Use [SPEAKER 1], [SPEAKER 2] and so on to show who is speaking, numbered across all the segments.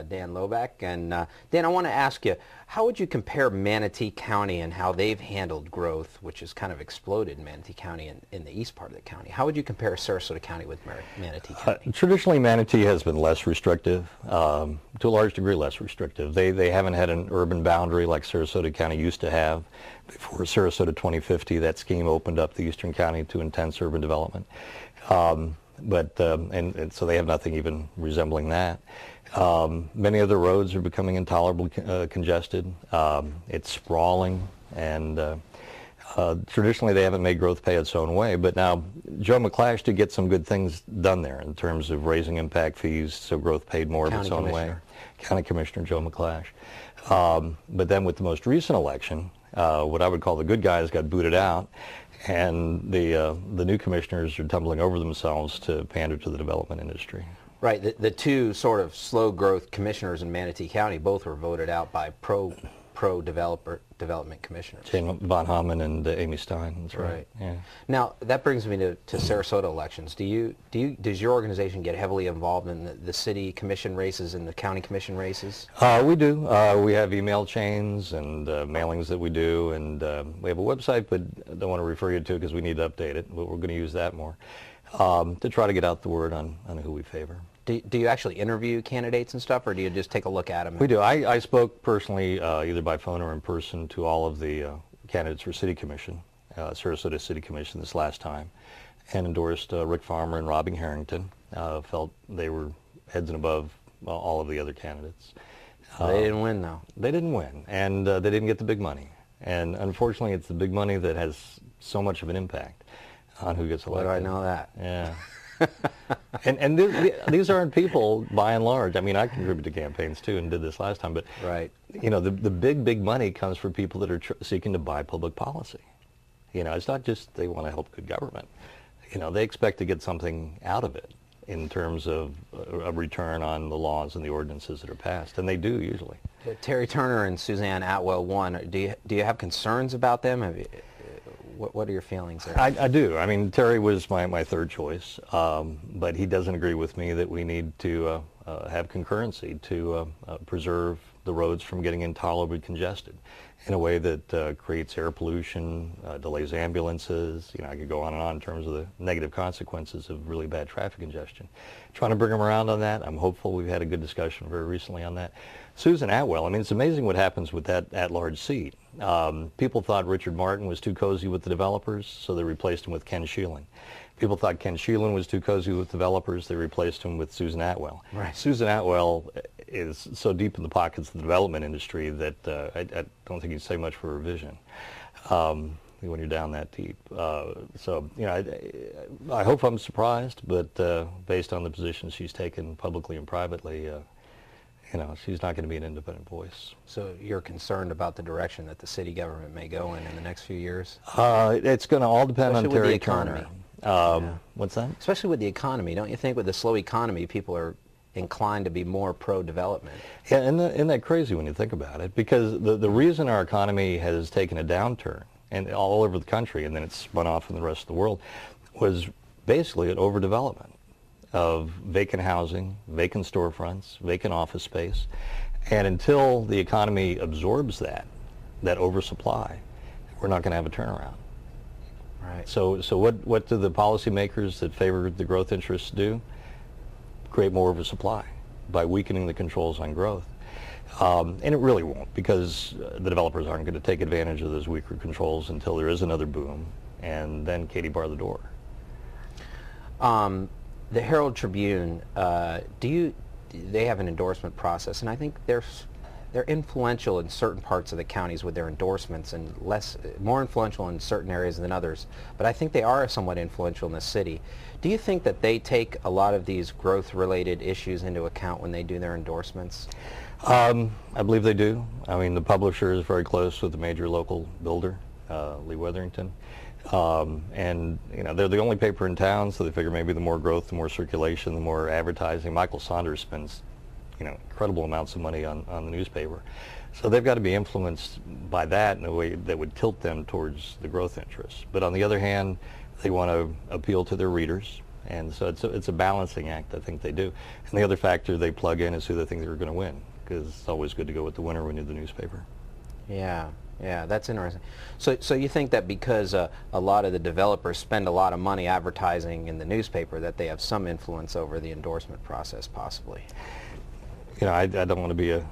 [SPEAKER 1] Dan Lobeck. And Dan, I want to ask you, how would you compare Manatee County and how they've handled growth, which has kind of exploded in Manatee County and in the east part of the county? How would you compare Sarasota County with Manatee County?
[SPEAKER 2] Traditionally, Manatee has been less restrictive, to a large degree less restrictive. They haven't had an urban boundary like Sarasota County used to have. Before Sarasota 2050, that scheme opened up the eastern county to intense urban development. And so they have nothing even resembling that. Many of the roads are becoming intolerably congested. It's sprawling, and traditionally they haven't made growth pay its own way. But now Joe McClash did get some good things done there in terms of raising impact fees, so growth paid more of its own way. County Commissioner Joe McClash. But then with the most recent election, what I would call the good guys got booted out, and the new commissioners are tumbling over themselves to pander to the development industry.
[SPEAKER 1] Right. The two sort of slow growth commissioners in Manatee County both were voted out by pro-development commissioners.
[SPEAKER 2] Jane Von Hamann and Amy Stein. That's right. Yeah.
[SPEAKER 1] Now that brings me to Sarasota elections. Does your organization get heavily involved in the city commission races and the county commission races?
[SPEAKER 2] We do. We have email chains and mailings that we do, and we have a website, but I don't want to refer you to it because we need to update it. But we're going to use that more to try to get out the word on who we favor.
[SPEAKER 1] Do you actually interview candidates and stuff, or do you just take a look at them?
[SPEAKER 2] We do. I spoke personally, either by phone or in person, to all of the candidates for City Commission, Sarasota City Commission this last time, and endorsed Rick Farmer and Robbie Harrington. Felt they were heads and above all of the other candidates.
[SPEAKER 1] They didn't win, though.
[SPEAKER 2] They didn't win, and they didn't get the big money. And unfortunately, it's the big money that has so much of an impact on who gets elected.
[SPEAKER 1] Why do I know that?
[SPEAKER 2] Yeah. and these aren't people, by and large. I mean, I contribute to campaigns too, and did this last time. But
[SPEAKER 1] right.
[SPEAKER 2] You know, the big money comes from people that are seeking to buy public policy. You know, it's not just they want to help good government. You know, they expect to get something out of it in terms of a return on the laws and the ordinances that are passed, and they do usually.
[SPEAKER 1] Terry Turner and Suzanne Atwell won. Do you have concerns about them? What are your feelings there?
[SPEAKER 2] I do. I mean, Terry was my third choice, but he doesn't agree with me that we need to have concurrency to preserve the roads from getting intolerably congested in a way that creates air pollution, delays ambulances. You know, I could go on and on in terms of the negative consequences of really bad traffic congestion. Trying to bring them around on that. I'm hopeful. We've had a good discussion very recently on that. Susan Atwell, I mean, it's amazing what happens with that at-large seat. People thought Richard Martin was too cozy with the developers, so they replaced him with Ken Sheelan. People thought Ken Sheelan was too cozy with developers, they replaced him with Susan Atwell.
[SPEAKER 1] Right.
[SPEAKER 2] Susan Atwell is so deep in the pockets of the development industry that I don't think you'd say much for her vision when you're down that deep. So, you know, I hope I'm surprised, but based on the positions she's taken publicly and privately, you know, she's not going to be an independent voice.
[SPEAKER 1] So you're concerned about the direction that the city government may go in the next few years?
[SPEAKER 2] It's going to all depend on Terry Turner.
[SPEAKER 1] Yeah.
[SPEAKER 2] What's that?
[SPEAKER 1] Especially with the economy. Don't you think with the slow economy, people are inclined to be more pro-development?
[SPEAKER 2] Yeah, isn't that crazy when you think about it? Because the reason our economy has taken a downturn, and all over the country, and then it's spun off in the rest of the world, was basically an overdevelopment of vacant housing, vacant storefronts, vacant office space. And until the economy absorbs that oversupply, we're not going to have a turnaround.
[SPEAKER 1] Right.
[SPEAKER 2] So what do the policymakers that favor the growth interests do? Create more of a supply by weakening the controls on growth. And it really won't, because the developers aren't going to take advantage of those weaker controls until there is another boom, and then Katie bar the door.
[SPEAKER 1] The Herald Tribune, they have an endorsement process, and I think they're influential in certain parts of the counties with their endorsements, and more influential in certain areas than others. But I think they are somewhat influential in the city. Do you think that they take a lot of these growth-related issues into account when they do their endorsements?
[SPEAKER 2] I believe they do. I mean, the publisher is very close with the major local builder, Lee Wetherington. And, you know, they're the only paper in town, so they figure maybe the more growth, the more circulation, the more advertising. Michael Saunders spends, you know, incredible amounts of money on the newspaper. So they've got to be influenced by that in a way that would tilt them towards the growth interests. But on the other hand, they want to appeal to their readers, And so it's a balancing act, I think they do. And the other factor they plug in is who they think they're going to win, because it's always good to go with the winner when you do the newspaper.
[SPEAKER 1] Yeah, yeah, that's interesting. So you think that because a lot of the developers spend a lot of money advertising in the newspaper, that they have some influence over the endorsement process, possibly?
[SPEAKER 2] You know, I don't want to be a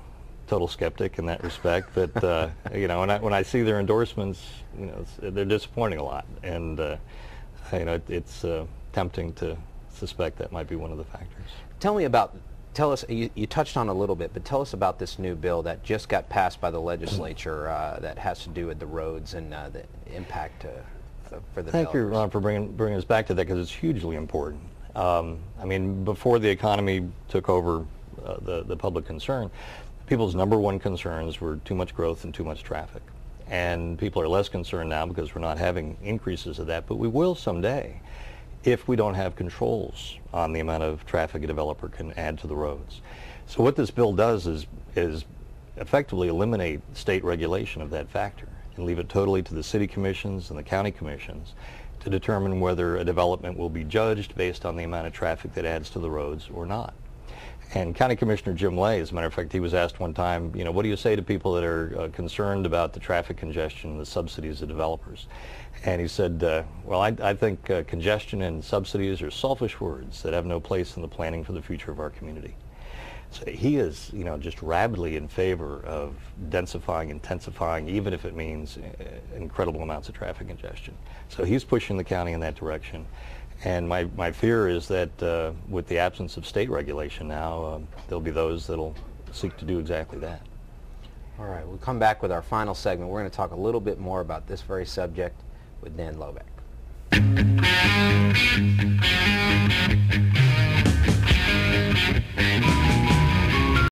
[SPEAKER 2] total skeptic in that respect, but you know, when I see their endorsements, you know, they're disappointing a lot, and you know, it's tempting to suspect that might be one of the factors.
[SPEAKER 1] Tell us, you touched on a little bit, but tell us about this new bill that just got passed by the legislature that has to do with the roads and the impact for the
[SPEAKER 2] Thank you,
[SPEAKER 1] developers.
[SPEAKER 2] Ron, for bringing us back to that, because it's hugely important. I mean, before the economy took over the public concern, people's number one concerns were too much growth and too much traffic. And people are less concerned now because we're not having increases of that, but we will someday if we don't have controls on the amount of traffic a developer can add to the roads. So what this bill does is effectively eliminate state regulation of that factor and leave it totally to the city commissions and the county commissions to determine whether a development will be judged based on the amount of traffic that adds to the roads or not. And County Commissioner Jim Lay, as a matter of fact, he was asked one time, you know, what do you say to people that are concerned about the traffic congestion and the subsidies of developers? And he said, well, I think congestion and subsidies are selfish words that have no place in the planning for the future of our community. So he is, you know, just rabidly in favor of densifying, intensifying, even if it means incredible amounts of traffic congestion. So he's pushing the county in that direction. And my fear is that with the absence of state regulation now, there'll be those that'll seek to do exactly that.
[SPEAKER 1] All right, we'll come back with our final segment. We're going to talk a little bit more about this very subject with Dan Lobeck.